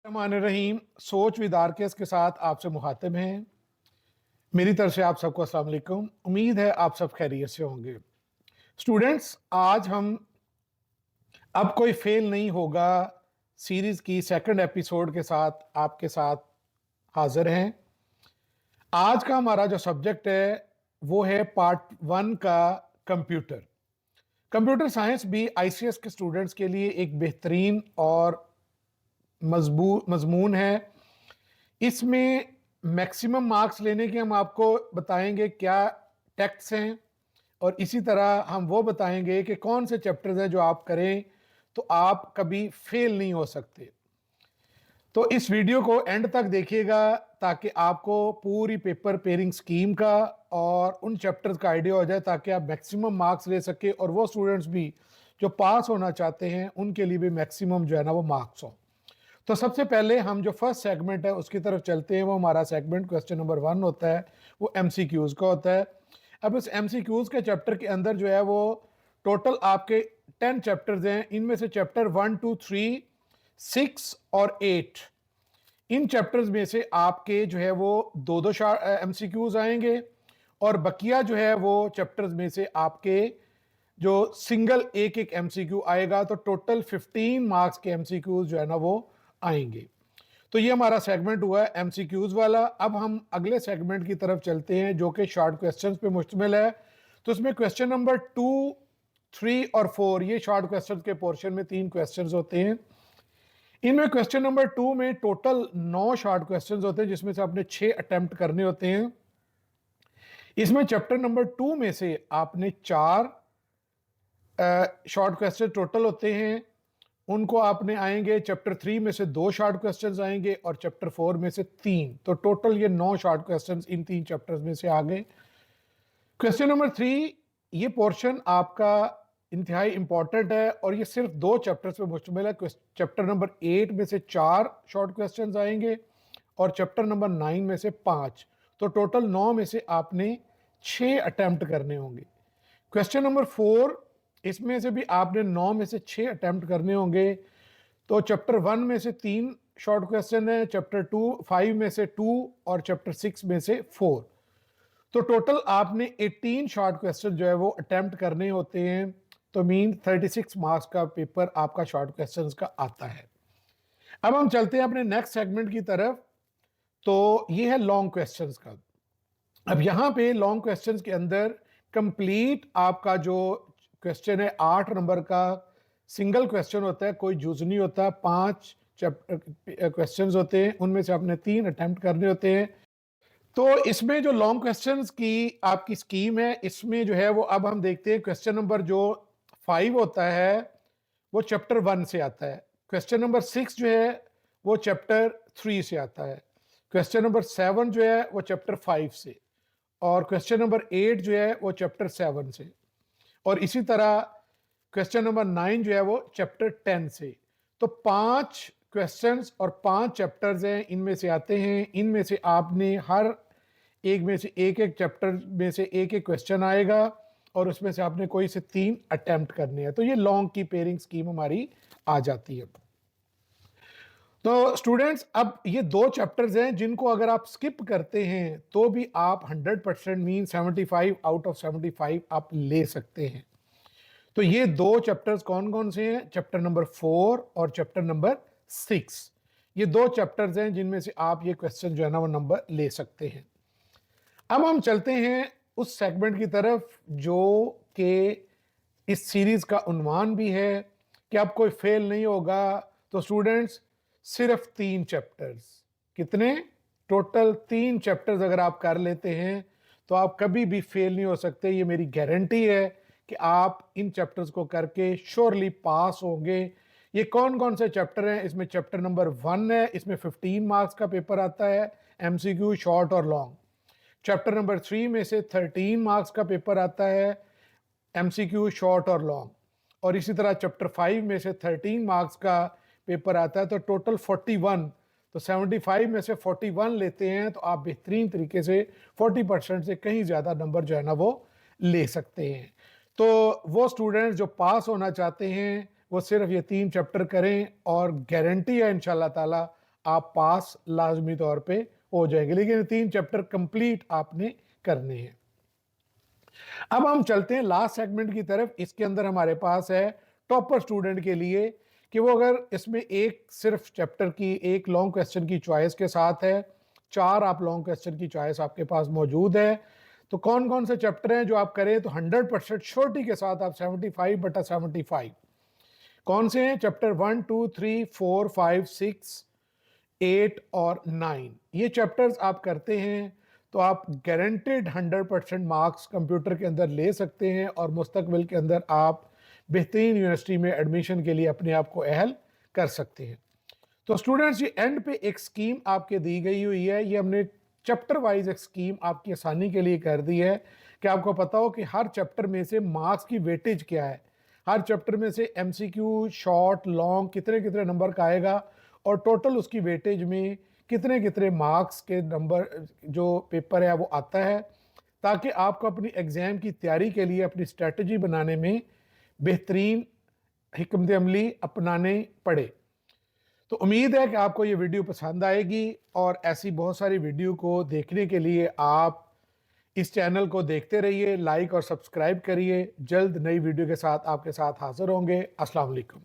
रहीम सोच with RKS के साथ आपसे मुखातिब हैं। मेरी तरफ से आप सबको अस्सलाम वालेकुम। उम्मीद है आप सब खैरियत से होंगे। स्टूडेंट्स, आज हम अब कोई फेल नहीं होगा सीरीज की सेकंड एपिसोड के साथ आपके साथ हाजिर हैं। आज का हमारा जो सब्जेक्ट है वो है पार्ट 1 का कंप्यूटर। कंप्यूटर साइंस भी आईसीएस के स्टूडेंट्स के लिए एक बेहतरीन और मजमून है। इसमें मैक्सिमम मार्क्स लेने के हम आपको बताएंगे क्या टेक्स्ट हैं, और इसी तरह हम वो बताएंगे कि कौन से चैप्टर्स हैं जो आप करें तो आप कभी फेल नहीं हो सकते। तो इस वीडियो को एंड तक देखिएगा ताकि आपको पूरी पेपर पेयरिंग स्कीम का और उन चैप्टर्स का आइडिया हो जाए, ताकि आप मैक्सिमम मार्क्स ले सके और वो स्टूडेंट्स भी जो पास होना चाहते हैं उनके लिए भी मैक्सिमम जो है ना वो मार्क्स हो। तो सबसे पहले हम जो फर्स्ट सेगमेंट है उसकी तरफ चलते हैं। वो हमारा सेगमेंट क्वेश्चन नंबर 1 होता है, वो एमसीक्यूज का होता है। अब इस एमसीक्यूज के चैप्टर के अंदर जो है वो टोटल आपके 10 चैप्टर्स हैं। इनमें से चैप्टर 1, 2, 3, 6 और 8, इन चैप्टर्स में से आपके जो है वो दो दो एमसीक्यूज आएंगे, और बकिया जो है वो चैप्टर्स में से आपके जो सिंगल एक एक एमसीक्यू आएगा। तो टोटल 15 मार्क्स के एमसीक्यूज जो है ना वो आएंगे। तो ये हमारा सेगमेंट हुआ है एमसीक्यूज वाला। अब हम अगले सेगमेंट की तरफ चलते हैं जो कि शॉर्ट क्वेश्चंस पे मुश्तमिल है। तो इसमें क्वेश्चन नंबर 2, 3 और 4 ये शॉर्ट क्वेश्चंस के पोर्शन में 3 क्वेश्चंस होते हैं। इनमें क्वेश्चन नंबर 2 में टोटल 9 शॉर्ट क्वेश्चंस होते हैं, जिसमें से आपने 6 अटेम्प्ट करने होते हैं। इसमें चैप्टर नंबर 2 में से आपने 4 शॉर्ट क्वेश्चन टोटल होते हैं, उनको आपने आएंगे। चैप्टर 3 में से 2 शॉर्ट क्वेश्चंस आएंगे और चैप्टर 4 में से 3। तो टोटल ये 9 शॉर्ट क्वेश्चंस इन 3 चैप्टर्स में से आ गए। क्वेश्चन नंबर 3, ये पोर्शन आपका इंतहाई इंपॉर्टेंट है और ये सिर्फ 2 चैप्टर्स पे मुश्तमिल है। चैप्टर नंबर 8 में से 4 शॉर्ट क्वेश्चंस आएंगे और चैप्टर नंबर 9 में से 5। तो टोटल 9 में से आपने 6 अटेम्प्ट करने होंगे। क्वेश्चन नंबर 4, इसमें से भी आपने 9 में से 6 अटेम्प्ट करने होंगे। तो चैप्टर 1 में से 3 शॉर्ट क्वेश्चन है, चैप्टर 5 में से 2 और चैप्टर 6 में से 4। तो टोटल आपने 18 शॉर्ट क्वेश्चन जो है वो अटेम्प्ट करने होते हैं। तो मीन 36 मार्क्स का पेपर आपका शॉर्ट क्वेश्चंस का आता है। अब हम चलते हैं अपने नेक्स्ट सेगमेंट की तरफ। तो ये है लॉन्ग क्वेश्चंस का। अब यहाँ पे लॉन्ग क्वेश्चंस के अंदर कंप्लीट आपका जो क्वेश्चन है 8 नंबर का सिंगल क्वेश्चन होता है, कोई जूज नहीं होता। 5 क्वेश्चंस होते हैं, उनमें से आपने 3 अटेम्प्ट करने होते हैं। तो इसमें जो लॉन्ग क्वेश्चंस की आपकी स्कीम है, इसमें जो है वो अब हम देखते हैं। क्वेश्चन नंबर जो 5 होता है वो चैप्टर 1 से आता है। क्वेश्चन नंबर 6 जो है वो चैप्टर 3 से आता है। क्वेश्चन नंबर 7 जो है वो चैप्टर 5 से, और क्वेश्चन नंबर 8 जो है वो चैप्टर 7 से, और इसी तरह क्वेश्चन नंबर 9 जो है वो चैप्टर 10 से। तो 5 क्वेश्चंस और 5 चैप्टर्स हैं, इनमें से आते हैं। इनमें से आपने हर एक में से एक एक चैप्टर में से एक एक क्वेश्चन आएगा और उसमें से आपने कोई से 3 अटेम्प्ट करने हैं। तो ये लॉन्ग की पेयरिंग स्कीम हमारी आ जाती है। तो स्टूडेंट्स, अब ये 2 चैप्टर्स हैं जिनको अगर आप स्किप करते हैं तो भी आप 100% मीन 75 आउट ऑफ 75 आप ले सकते हैं। तो ये 2 चैप्टर्स कौन कौन से हैं? चैप्टर नंबर 4 और चैप्टर नंबर 6। ये 2 चैप्टर्स हैं जिनमें से आप ये क्वेश्चन जो है ना वो नंबर ले सकते हैं। अब हम चलते हैं उस सेगमेंट की तरफ जो कि इस सीरीज का उन्वान भी है कि अब कोई फेल नहीं होगा। तो स्टूडेंट्स, सिर्फ 3 चैप्टर्स, कितने? टोटल 3 चैप्टर्स अगर आप कर लेते हैं तो आप कभी भी फेल नहीं हो सकते। ये मेरी गारंटी है कि आप इन चैप्टर्स को करके श्योरली पास होंगे। ये कौन कौन से चैप्टर हैं? इसमें चैप्टर नंबर 1 है, इसमें 15 मार्क्स का पेपर आता है, एमसीक्यू शॉर्ट और लॉन्ग। चैप्टर नंबर 3 में से 13 मार्क्स का पेपर आता है, एमसीक्यू शॉर्ट और लॉन्ग, और इसी तरह चैप्टर 5 में से 13 मार्क्स का पेपर आता है। तो टोटल 41। तो 75 में से 41 लेते हैं तो आप बेहतरीन तरीके से 40% से कहीं ज़्यादा नंबर जो है ना वो ले सकते हैं। तो वो स्टूडेंट्स जो पास होना चाहते हैं वो सिर्फ ये 3 चैप्टर करें और गारंटी है इंशाल्लाह ताला आप पास लाजमी तौर पे हो जाएंगे, लेकिन 3 चैप्टर कंप्लीट आपने करने हैं। अब हम चलते हैं लास्ट सेगमेंट की तरफ। इसके अंदर हमारे पास है टॉपर स्टूडेंट के लिए कि वो अगर इसमें एक सिर्फ चैप्टर की एक लॉन्ग क्वेश्चन की चॉइस के साथ है, 4 आप लॉन्ग क्वेश्चन की चॉइस आपके पास मौजूद है, तो कौन कौन से चैप्टर हैं जो आप करें तो 100% श्योरिटी के साथ आप 75/75 कौन से हैं? चैप्टर 1, 2, 3, 4, 5, 6, 8 और 9। ये चैप्टर्स आप करते हैं तो आप गारंटेड 100% मार्क्स कंप्यूटर के अंदर ले सकते हैं और मुस्तकबिल के अंदर आप बेहतरीन यूनिवर्सिटी में एडमिशन के लिए अपने आप को अहल कर सकते हैं। तो स्टूडेंट्स, ये एंड पे एक स्कीम आपके दी गई हुई है। ये हमने चैप्टर वाइज एक स्कीम आपकी आसानी के लिए कर दी है कि आपको पता हो कि हर चैप्टर में से मार्क्स की वेटेज क्या है, हर चैप्टर में से एमसीक्यू शॉर्ट लॉन्ग कितने कितने नंबर का आएगा और टोटल उसकी वेटेज में कितने कितने मार्क्स के नंबर जो पेपर है वो आता है, ताकि आपको अपनी एग्ज़ाम की तैयारी के लिए अपनी स्ट्रेटजी बनाने में बेहतरीन हिकमत अमली अपनाने पड़े। तो उम्मीद है कि आपको ये वीडियो पसंद आएगी और ऐसी बहुत सारी वीडियो को देखने के लिए आप इस चैनल को देखते रहिए, लाइक और सब्सक्राइब करिए। जल्द नई वीडियो के साथ आपके साथ हाजिर होंगे। अस्सलाम वालेकुम।